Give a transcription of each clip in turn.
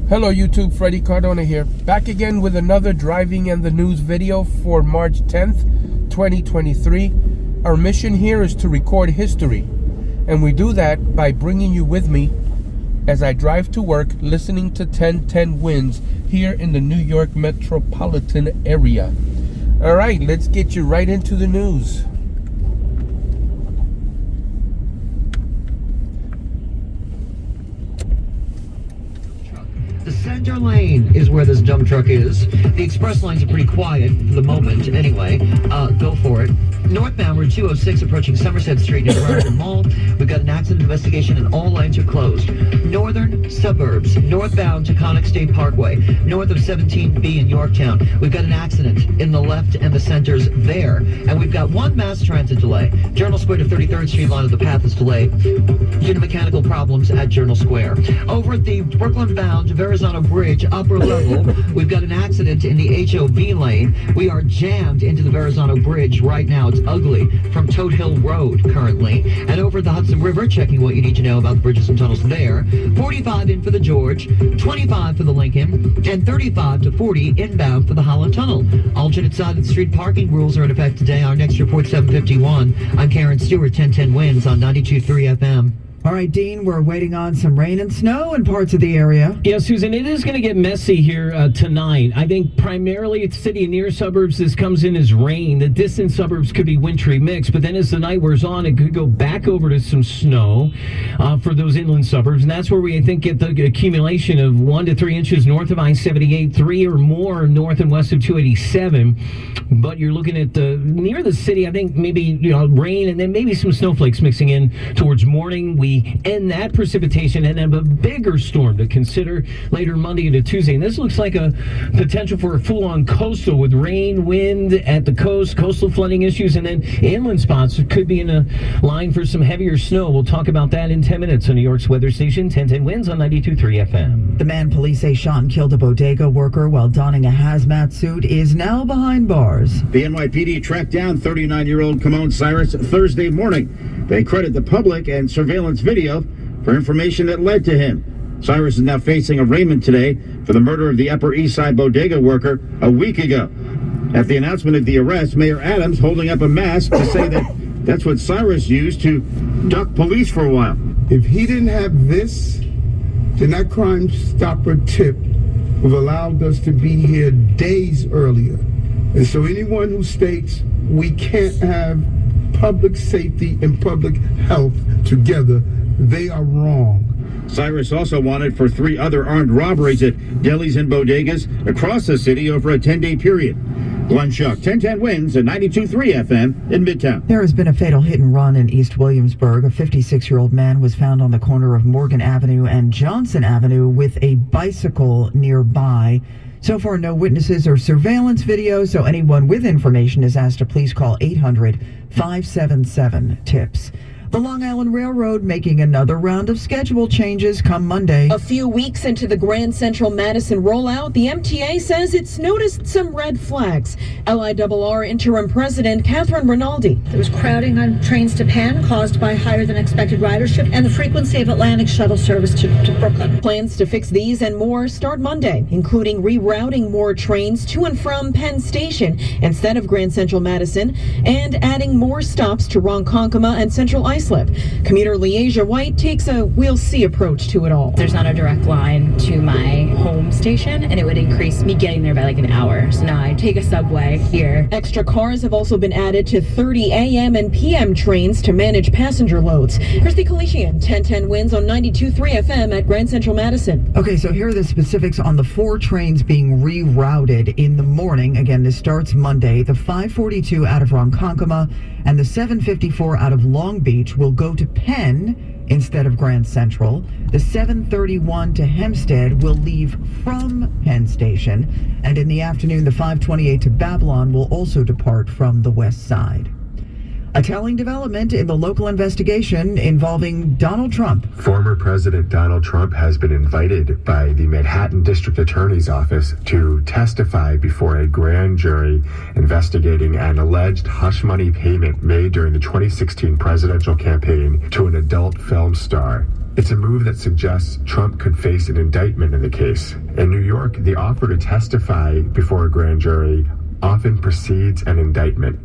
Hello YouTube, Freddy Cardona here, back again with another driving and the news video for March 10th, 2023. Our mission here is to record history, and we do that by bringing you with me as I drive to work listening to 1010 Winds here in the New York Metropolitan area. Alright, let's get you right into the news. The center lane is where this dump truck is. The express lanes are pretty quiet for the moment anyway. Go for it. Northbound, we're 206 approaching Somerset Street near Raritan Mall. We've got an accident investigation and all lanes are closed. Northern suburbs, northbound to Conic State Parkway, north of 17B in Yorktown. We've got an accident in the left and the centers there. And we've got one mass transit delay. Journal Square to 33rd Street line of the path is delayed due to mechanical problems at Journal Square. Over at the Brooklyn-bound Verrazano Bridge, upper level, we've got an accident in the HOV lane. We are jammed into the Verrazano Bridge right now. It's ugly from Toad Hill Road currently. And over at the Hudson River, checking what you need to know about the bridges and tunnels there. 45 in for the George, 25 for the Lincoln, and 35 to 40 inbound for the Holland Tunnel. Alternate side of the street parking rules are in effect today. Our next report, 7:51. I'm Karen Stewart, 1010 Winds on 92.3 FM. All right, Dean, we're waiting on some rain and snow in parts of the area. Yeah, Susan, it is going to get messy here tonight. I think primarily it's city and near suburbs. This comes in as rain. The distant suburbs could be wintry mix, but then as the night wears on, it could go back over to some snow for those inland suburbs. And that's where we, I think, get the accumulation of 1 to 3 inches north of I-78, 3 or more north and west of 287. But you're looking at near the city, I think maybe rain and then maybe some snowflakes mixing in towards morning. We end that precipitation and have a bigger storm to consider later Monday into Tuesday. And this looks like a potential for a full-on coastal with rain, wind at the coast, coastal flooding issues, and then inland spots could be in a line for some heavier snow. We'll talk about that in 10 minutes on New York's weather station, 1010 Winds on 92.3 FM. The man police say shot and killed a bodega worker while donning a hazmat suit is now behind bars. The NYPD tracked down 39-year-old Kamon Cyrus Thursday morning. They credit the public and surveillance video for information that led to him. Cyrus is now facing arraignment today for the murder of the Upper East Side bodega worker a week ago. At the announcement of the arrest, Mayor Adams holding up a mask to say that that's what Cyrus used to duck police for a while. If he didn't have this, then that Crime Stopper tip would have allowed us to be here days earlier. And so anyone who states we can't have public safety and public health together, they are wrong. Cyrus also wanted for 3 other armed robberies at delis and bodegas across the city over a 10-day period. Glenn Schuck, 1010 Winds at 92.3 FM in Midtown. There has been a fatal hit and run in East Williamsburg. A 56-year-old man was found on the corner of Morgan Avenue and Johnson Avenue with a bicycle nearby. So far, no witnesses or surveillance video, so anyone with information is asked to please call 800-577-TIPS. The Long Island Railroad making another round of schedule changes come Monday. A few weeks into the Grand Central Madison rollout, the MTA says it's noticed some red flags. LIRR interim president Catherine Rinaldi. There was crowding on trains to Penn caused by higher than expected ridership and the frequency of Atlantic shuttle service to Brooklyn. Plans to fix these and more start Monday, including rerouting more trains to and from Penn Station instead of Grand Central Madison and adding more stops to Ronkonkoma and Central Islip. Commuter Leasia White takes a we'll-see approach to it all. There's not a direct line to my home station, and it would increase me getting there by like an hour. So now I take a subway here. Extra cars have also been added to 30 a.m. and p.m. trains to manage passenger loads. Christy Kalishian, 1010 Winds on 92.3 FM at Grand Central Madison. Okay, so here are the specifics on the 4 trains being rerouted in the morning. Again, this starts Monday. The 542 out of Ronkonkoma and the 754 out of Long Beach will go to Penn instead of Grand Central. The 731 to Hempstead will leave from Penn Station. And in the afternoon, the 528 to Babylon will also depart from the west side. A telling development in the local investigation involving Donald Trump. Former President Donald Trump has been invited by the Manhattan District Attorney's Office to testify before a grand jury investigating an alleged hush money payment made during the 2016 presidential campaign to an adult film star. It's a move that suggests Trump could face an indictment in the case. In New York, the offer to testify before a grand jury often precedes an indictment.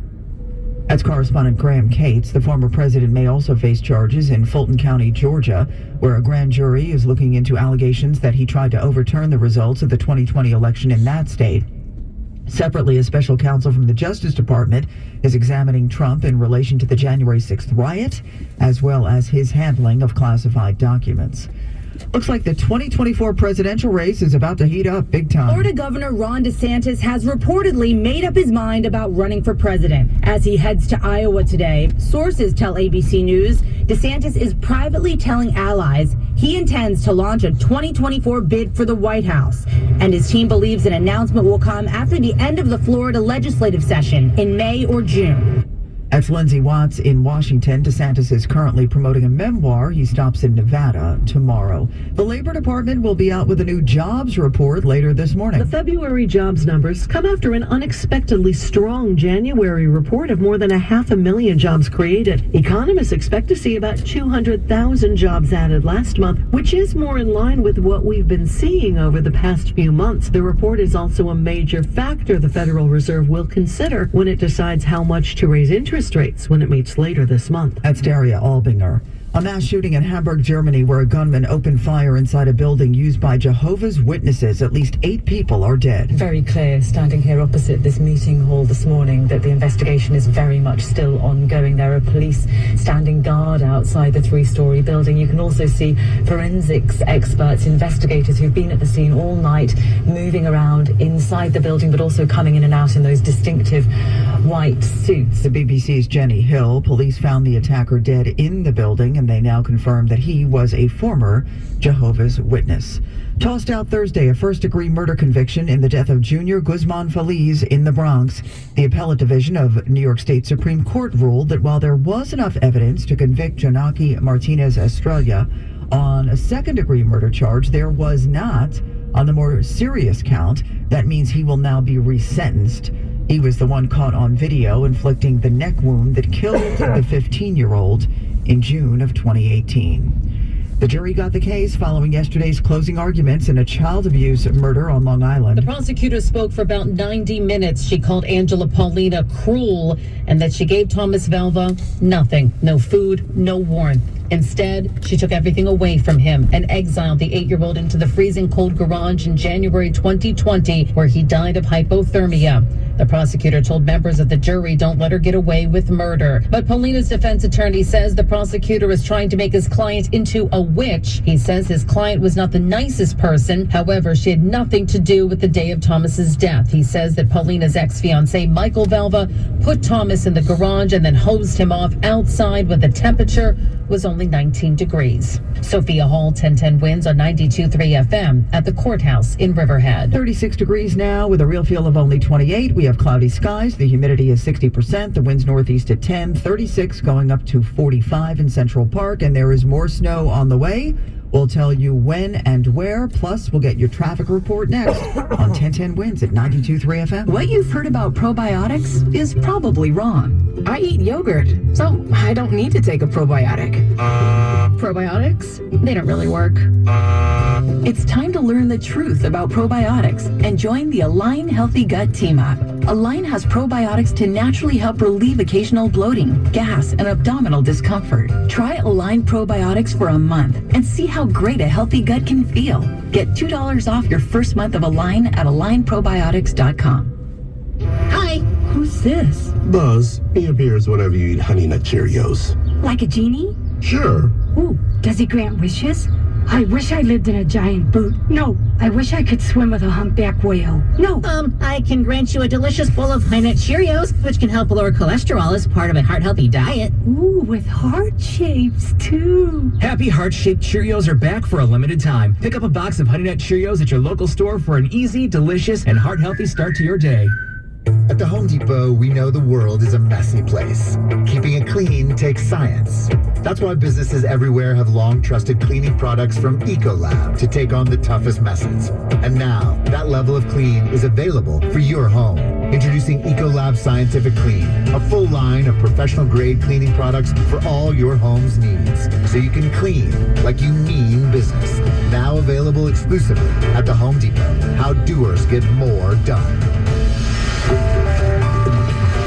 That's correspondent Graham Cates. The former president may also face charges in Fulton County, Georgia, where a grand jury is looking into allegations that he tried to overturn the results of the 2020 election in that state. Separately, a special counsel from the Justice Department is examining Trump in relation to the January 6th riot, as well as his handling of classified documents. Looks like the 2024 presidential race is about to heat up big time. Florida Governor Ron DeSantis has reportedly made up his mind about running for president. As he heads to Iowa today, sources tell ABC News DeSantis is privately telling allies he intends to launch a 2024 bid for the White House. And his team believes an announcement will come after the end of the Florida legislative session in May or June. That's Lindsay Watts in Washington. DeSantis is currently promoting a memoir. He stops in Nevada tomorrow. The Labor Department will be out with a new jobs report later this morning. The February jobs numbers come after an unexpectedly strong January report of more than 500,000 jobs created. Economists expect to see about 200,000 jobs added last month, which is more in line with what we've been seeing over the past few months. The report is also a major factor the Federal Reserve will consider when it decides how much to raise interest rates when it meets later this month. That's Daria Albinger. A mass shooting in Hamburg, Germany, where a gunman opened fire inside a building used by Jehovah's Witnesses. At least 8 people are dead. Very clear, standing here opposite this meeting hall this morning, that the investigation is very much still ongoing. There are police standing guard outside the 3-story building. You can also see forensics experts, investigators who've been at the scene all night, moving around inside the building, but also coming in and out in those distinctive white suits. The BBC's Jenny Hill. Police found the attacker dead in the building, and they now confirm that he was a former Jehovah's Witness. Tossed out Thursday, a first-degree murder conviction in the death of Junior Guzman Feliz in the Bronx. The appellate division of New York State Supreme Court ruled that while there was enough evidence to convict Janaki Martinez Estrella on a second-degree murder charge, there was not on the more serious count. That means he will now be resentenced. He was the one caught on video inflicting the neck wound that killed the 15-year-old in June of 2018. The jury got the case following yesterday's closing arguments in a child abuse murder on Long Island. The prosecutor spoke for about 90 minutes. She called Angela Paulina cruel and that she gave Thomas Velva nothing, no food, no warmth. Instead, she took everything away from him and exiled the 8-year-old into the freezing cold garage in January 2020, where he died of hypothermia. The prosecutor told members of the jury, don't let her get away with murder. But Paulina's defense attorney says the prosecutor is trying to make his client into a witch. He says his client was not the nicest person. However, she had nothing to do with the day of Thomas's death. He says that Paulina's ex-fiancé, Michael Velva, put Thomas in the garage and then hosed him off outside when the temperature was only 19 degrees. Sophia Hall, 1010 Winds on 92.3 FM at the courthouse in Riverhead. 36 degrees now with a real feel of only 28. We have cloudy skies. The humidity is 60%. The winds northeast at 10, 36 going up to 45 in Central Park. And there is more snow on the way. We'll tell you when and where. Plus, we'll get your traffic report next on 1010 Winds at 92.3 FM. What you've heard about probiotics is probably wrong. I eat yogurt, so I don't need to take a probiotic. Probiotics? They don't really work. It's time to learn the truth about probiotics and join the Align Healthy Gut Team Up. Align has probiotics to naturally help relieve occasional bloating, gas, and abdominal discomfort. Try Align probiotics for a month and see how great a healthy gut can feel. Get $2 off your first month of Align at alignprobiotics.com. Hi, who's this? Buzz, he appears whenever you eat Honey Nut Cheerios. Like a genie? Sure. Ooh, does he grant wishes? I wish I lived in a giant boot. No, I wish I could swim with a humpback whale. No. I can grant you a delicious bowl of High Nut Cheerios, which can help lower cholesterol as part of a heart-healthy diet. Ooh, with heart shapes, too. Happy heart-shaped Cheerios are back for a limited time. Pick up a box of Honey Nut Cheerios at your local store for an easy, delicious, and heart-healthy start to your day. At the Home Depot, we know the world is a messy place. Keeping it clean takes science. That's why businesses everywhere have long trusted cleaning products from Ecolab to take on the toughest messes. And now, that level of clean is available for your home. Introducing Ecolab Scientific Clean, a full line of professional-grade cleaning products for all your home's needs. So you can clean like you mean business. Now available exclusively at the Home Depot. How doers get more done.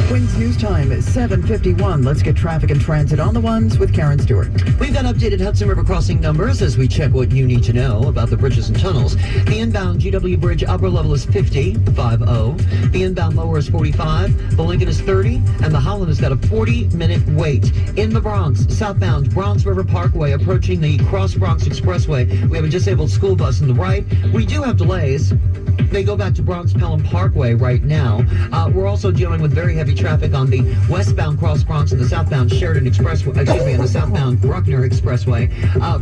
Queens News Time at 7:51. Let's get traffic and transit on the ones with Karen Stewart. We've got updated Hudson River crossing numbers as we check what you need to know about the bridges and tunnels. The inbound GW Bridge upper level is 50. The inbound lower is 45. The Lincoln is 30. And the Holland has got a 40-minute wait. In the Bronx, southbound Bronx River Parkway approaching the Cross Bronx Expressway. We have a disabled school bus on the right. We do have delays. They go back to Bronx Pelham Parkway right now. We're also dealing with very heavy traffic on the westbound Cross Bronx and the southbound Sheridan Expressway, and the southbound Bruckner Expressway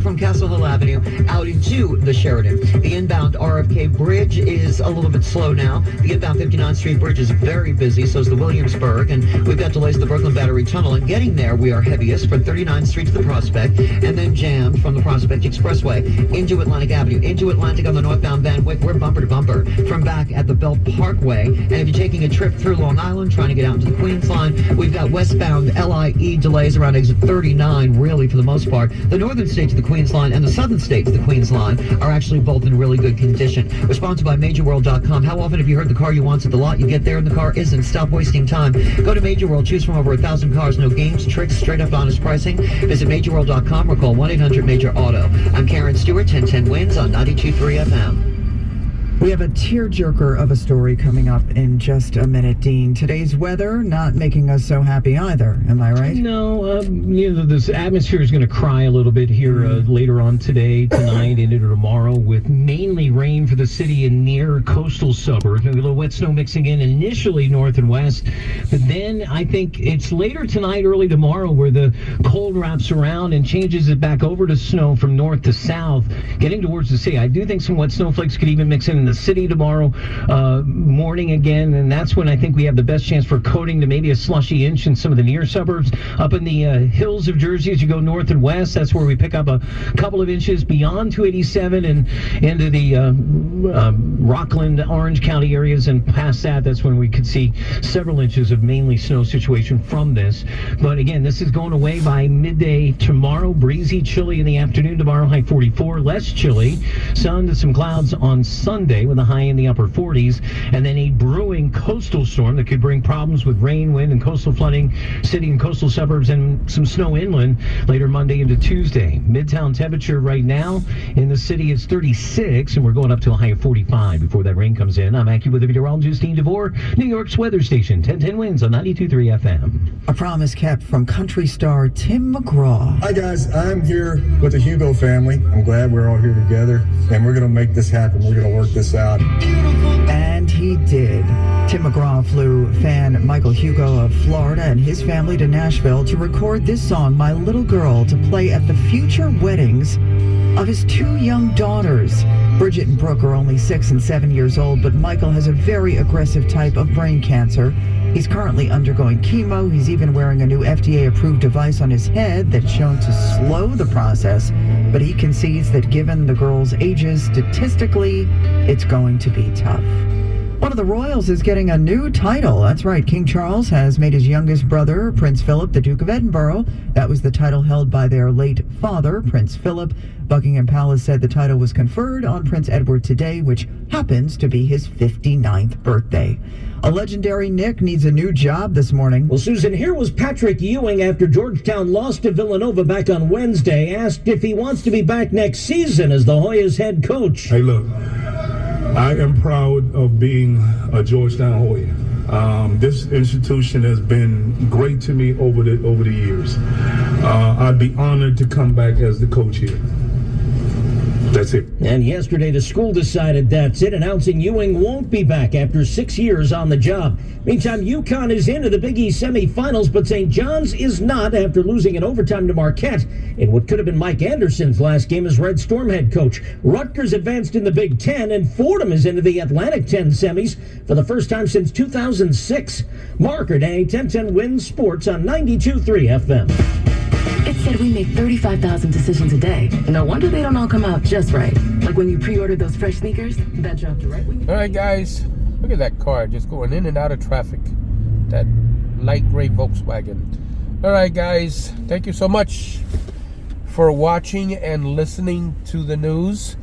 from Castle Hill Avenue out into the Sheridan. The inbound RFK Bridge is a little bit slow now. The inbound 59th Street Bridge is very busy, so is the Williamsburg, and we've got delays at the Brooklyn Battery Tunnel. And getting there, we are heaviest from 39th Street to the Prospect, and then jammed from the Prospect Expressway into Atlantic Avenue, into Atlantic on the northbound Van Wyck. We're bumper to bumper from back at the Belt Parkway. And if you're taking a trip through Long Island, trying to get out into the Queens line, we've got westbound LIE delays around exit 39, really, for the most part. The northern states of the Queens line and the southern states of the Queens line are actually both in really good condition. We're sponsored by MajorWorld.com. How often have you heard the car you want's at the lot? You get there and the car isn't. Stop wasting time. Go to Major World. Choose from over 1,000 cars. No games, tricks, straight up honest pricing. Visit MajorWorld.com or call 1-800-MAJOR-AUTO. I'm Karen Stewart, 1010 Wins on 92.3 FM. We have a tearjerker of a story coming up in just a minute, Dean. Today's weather not making us so happy either. Am I right? No, this atmosphere is going to cry a little bit here later on today, tonight, into tomorrow, with mainly rain for the city and near coastal suburbs. Maybe a little wet snow mixing in initially north and west. But then I think it's later tonight, early tomorrow, where the cold wraps around and changes it back over to snow from north to south, getting towards the sea. I do think some wet snowflakes could even mix in the city tomorrow morning again, and that's when I think we have the best chance for coating to maybe a slushy inch in some of the near suburbs. Up in the hills of Jersey, as you go north and west, that's where we pick up a couple of inches beyond 287 and into the Rockland, Orange County areas, and past that, that's when we could see several inches of mainly snow situation from this. But again, this is going away by midday tomorrow. Breezy, chilly in the afternoon tomorrow, high 44, less chilly. Sun to some clouds on Sunday with a high in the upper 40s, and then a brewing coastal storm that could bring problems with rain, wind, and coastal flooding, city and coastal suburbs, and some snow inland later Monday into Tuesday. Midtown temperature right now in the city is 36, and we're going up to a high of 45 before that rain comes in. I'm AccuWeather meteorologist Dean DeVore, New York's weather station, 1010 Wins on 92.3 FM. A promise kept from country star Tim McGraw. Hi guys, I'm here with the Hugo family. I'm glad we're all here together, and we're going to make this happen. We're going to work this out. And he did. Tim McGraw flew fan Michael Hugo of Florida and his family to Nashville to record this song, My Little Girl, to play at the future weddings of his two young daughters. Bridget and Brooke are only 6 and 7 years old, but Michael has a very aggressive type of brain cancer. He's currently undergoing chemo. He's even wearing a new FDA-approved device on his head that's shown to slow the process, but he concedes that given the girls' ages, statistically, it's going to be tough. One of the royals is getting a new title. That's right. King Charles has made his youngest brother, Prince Philip, the Duke of Edinburgh. That was the title held by their late father, Prince Philip. Buckingham Palace said the title was conferred on Prince Edward today, which happens to be his 59th birthday. A legendary Nick needs a new job this morning. Well, Susan, here was Patrick Ewing after Georgetown lost to Villanova back on Wednesday, asked if he wants to be back next season as the Hoyas head coach. Hey, look, I am proud of being a Georgetown Hoya. This institution has been great to me over the years. I'd be honored to come back as the coach here. That's it. And yesterday, the school decided that's it, announcing Ewing won't be back after 6 years on the job. Meantime, UConn is into the Big East semifinals, but St. John's is not after losing in overtime to Marquette in what could have been Mike Anderson's last game as Red Storm head coach. Rutgers advanced in the Big Ten, and Fordham is into the Atlantic 10 semis for the first time since 2006. Marker Day, 1010 Wins Sports on 92.3 FM. It said we make 35,000 decisions a day. No wonder they don't all come out just right. Like when you pre-ordered those fresh sneakers, that dropped right when you... All right, guys. Look at that car just going in and out of traffic. That light gray Volkswagen. All right, guys. Thank you so much for watching and listening to the news.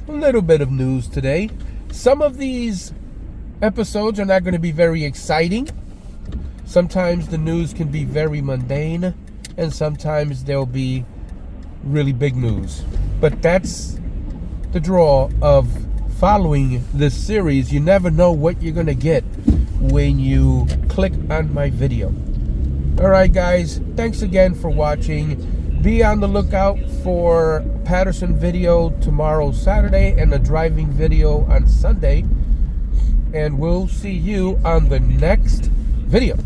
A little bit of news today. Some of these episodes are not going to be very exciting. Sometimes the news can be very mundane, and sometimes there'll be really big news. But that's the draw of following this series. You never know what you're going to get when you click on my video. All right, guys, thanks again for watching. Be on the lookout for Patterson video tomorrow, Saturday, and a driving video on Sunday. And we'll see you on the next video.